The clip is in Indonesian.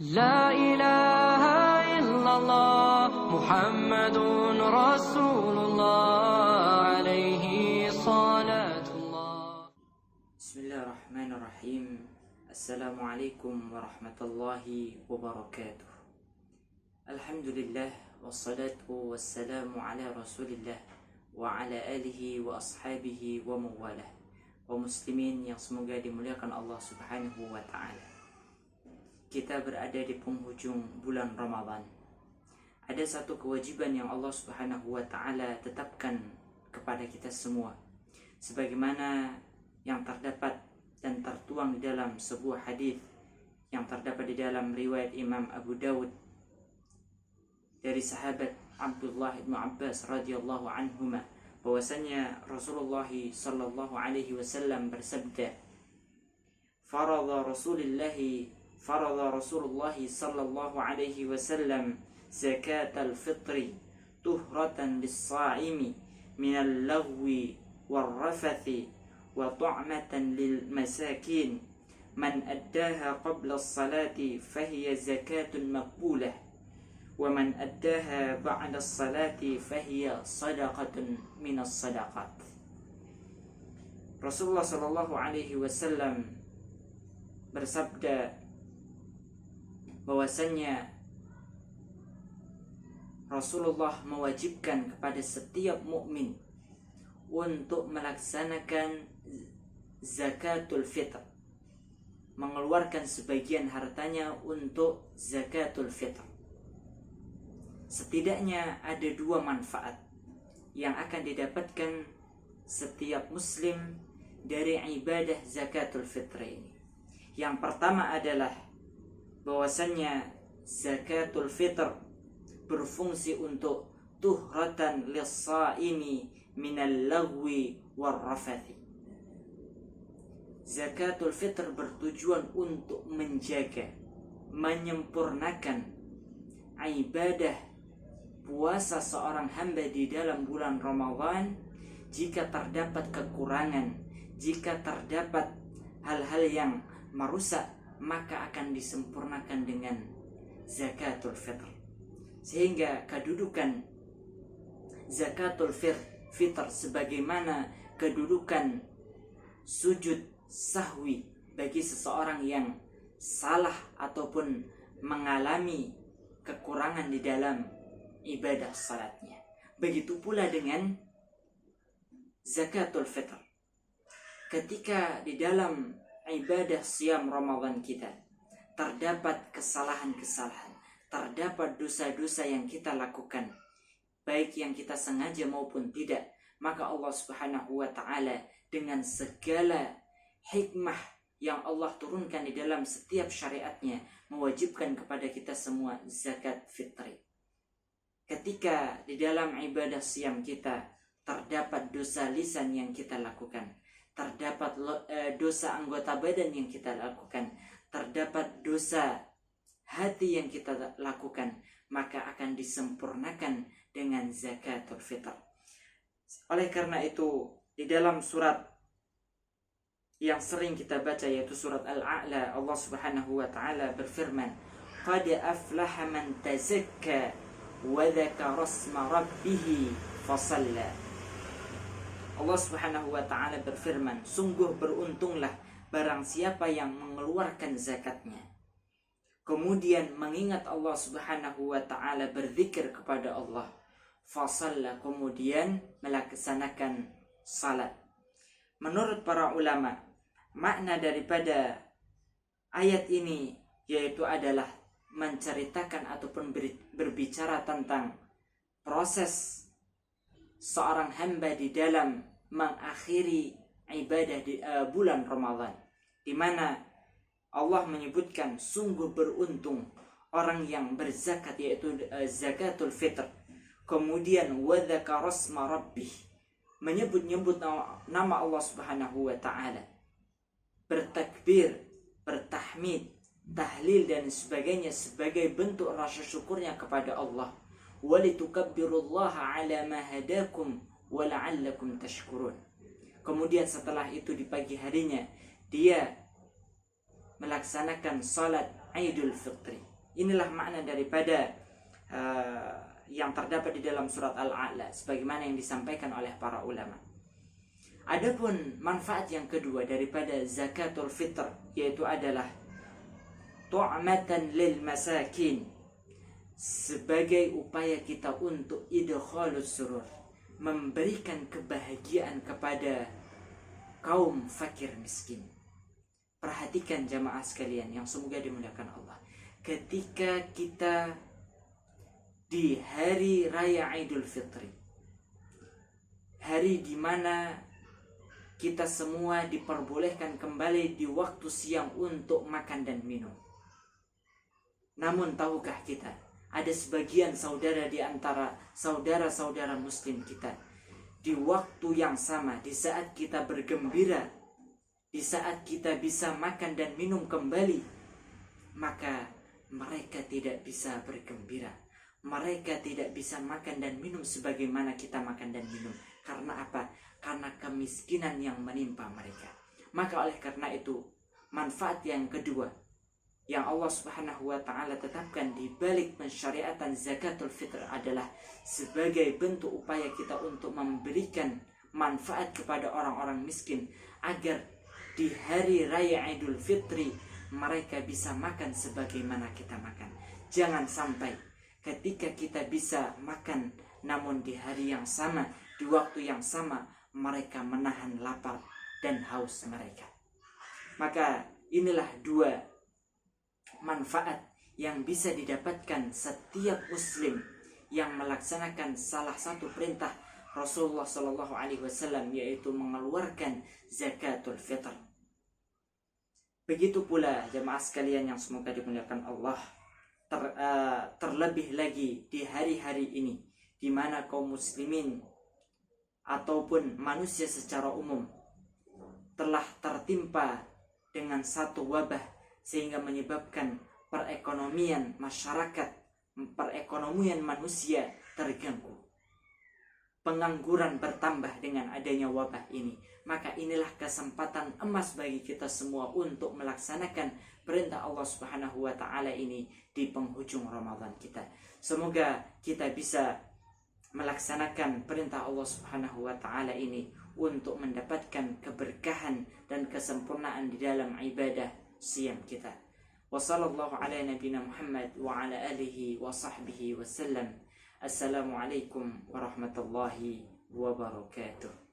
لا إله إلا الله محمد رسول الله عليه صلاة الله. بسم الله الرحمن الرحيم. السلام عليكم ورحمة الله وبركاته. الحمد لله والصلاة والسلام على رسول الله وعلى آله وأصحابه ومواله ومسlimin yang semoga dimuliakan Allah Subhanahu wa Ta'ala. Kita berada di penghujung bulan Ramadan. Ada satu kewajiban yang Allah Subhanahu wa Ta'ala tetapkan kepada kita semua, sebagaimana yang terdapat dan tertuang di dalam sebuah hadis yang terdapat di dalam riwayat Imam Abu Dawud dari sahabat Abdullah bin Abbas radhiyallahu anhuma, bahwasanya Rasulullah sallallahu alaihi wasallam bersabda, Farada Rasulullah sallallahu alaihi wasallam zakat al-fitri tuhratan lis-sa'imi minal lagwi wal-rafathi wa ta'matan lil-masakin man addaha qabla as-salati fahiya zakatun maqbulah wa man addaha ba'da as-salati fahiya sadaqatun minas sadaqat. Rasulullah sallallahu alaihi wasallam bersabda bahwasanya Rasulullah mewajibkan kepada setiap mukmin untuk melaksanakan zakatul fitr, mengeluarkan sebagian hartanya untuk zakatul fitr. Setidaknya ada dua manfaat yang akan didapatkan setiap muslim dari ibadah zakatul fitr ini. Yang pertama adalah bahwasannya zakatul fitr berfungsi untuk tuhratan lis-sa'imi minal lagwi war-rafathi. Zakatul fitr bertujuan untuk menjaga, menyempurnakan ibadah puasa seorang hamba di dalam bulan Ramadan. Jika terdapat kekurangan, jika terdapat hal-hal yang merusak, maka akan disempurnakan dengan zakatul fitr. Sehingga kedudukan zakatul fitr sebagaimana kedudukan sujud sahwi bagi seseorang yang salah ataupun mengalami kekurangan di dalam ibadah salatnya. Begitu pula dengan zakatul fitr. Ketika di dalam ibadah siam Ramadan kita terdapat kesalahan-kesalahan, terdapat dosa-dosa yang kita lakukan, baik yang kita sengaja maupun tidak, maka Allah Subhanahu wa Ta'ala dengan segala hikmah yang Allah turunkan di dalam setiap syariatnya mewajibkan kepada kita semua zakat fitri. Ketika di dalam ibadah siam kita terdapat dosa lisan yang kita lakukan, terdapat dosa anggota badan yang kita lakukan, terdapat dosa hati yang kita lakukan, maka akan disempurnakan dengan zakatul fitr. Oleh karena itu, di dalam surat yang sering kita baca yaitu surat Al-A'la, Allah Subhanahu wa Ta'ala berfirman, Qad aflaha man tazakka wa dzakara isma rabbih fasalla. Allah Subhanahu wa Ta'ala berfirman, sungguh beruntunglah barang siapa yang mengeluarkan zakatnya, kemudian mengingat Allah Subhanahu wa Ta'ala, berzikir kepada Allah, fasalla, kemudian melaksanakan salat. Menurut para ulama, makna daripada ayat ini yaitu adalah menceritakan ataupun berbicara tentang proses seorang hamba di dalam mengakhiri ibadah di bulan Ramadan, di mana Allah menyebutkan sungguh beruntung orang yang berzakat yaitu zakatul fitr, kemudian wa dzakara isma rabbih, menyebut-nyebut nama Allah Subhanahu wa Ta'ala, bertakbir, bertahmid, tahlil dan sebagainya sebagai bentuk rasa syukurnya kepada Allah. Walitukabbirullaha ala ma hadakum wa la'allakum tashkurun. Kemudian setelah itu di pagi harinya dia melaksanakan salat Idul Fitri. Inilah makna daripada yang terdapat di dalam surat Al-A'la sebagaimana yang disampaikan oleh para ulama. Adapun manfaat yang kedua daripada zakatul fitr, yaitu adalah tu'matan lil masakin, sebagai upaya kita untuk idkhalus surur, memberikan kebahagiaan kepada kaum fakir miskin. Perhatikan jamaah sekalian yang semoga dimuliakan Allah, ketika kita di hari raya Idul Fitri, hari di mana kita semua diperbolehkan kembali di waktu siang untuk makan dan minum. Namun tahukah kita, ada sebagian saudara di antara saudara-saudara muslim kita, di waktu yang sama, di saat kita bergembira, di saat kita bisa makan dan minum kembali, maka mereka tidak bisa bergembira. Mereka tidak bisa makan dan minum sebagaimana kita makan dan minum. Karena apa? Karena kemiskinan yang menimpa mereka. Maka oleh karena itu, manfaat yang kedua yang Allah Subhanahu wa ta'ala tetapkan di balik pensyariatan zakatul fitr adalah sebagai bentuk upaya kita untuk memberikan manfaat kepada orang-orang miskin, agar di hari raya Idul Fitri mereka bisa makan sebagaimana kita makan. Jangan sampai ketika kita bisa makan, namun di hari yang sama, di waktu yang sama, mereka menahan lapar dan haus mereka. Maka inilah dua manfaat yang bisa didapatkan setiap muslim yang melaksanakan salah satu perintah Rasulullah SAW, yaitu mengeluarkan zakatul fitr. Begitu pula jemaah sekalian yang semoga dimuliakan Allah, terlebih lagi di hari-hari ini, di mana kaum muslimin ataupun manusia secara umum telah tertimpa dengan satu wabah, sehingga menyebabkan perekonomian masyarakat, perekonomian manusia terganggu. Pengangguran bertambah dengan adanya wabah ini. Maka inilah kesempatan emas bagi kita semua untuk melaksanakan perintah Allah Subhanahu wa ta'ala ini di penghujung Ramadan kita. Semoga kita bisa melaksanakan perintah Allah Subhanahu wa ta'ala ini untuk mendapatkan keberkahan dan kesempurnaan di dalam ibadah siam kita. Wa sallallahu ala nabiyina Muhammad wa ala alihi wa sahbihi wa sallam. Assalamualaikum warahmatullahi wabarakatuh.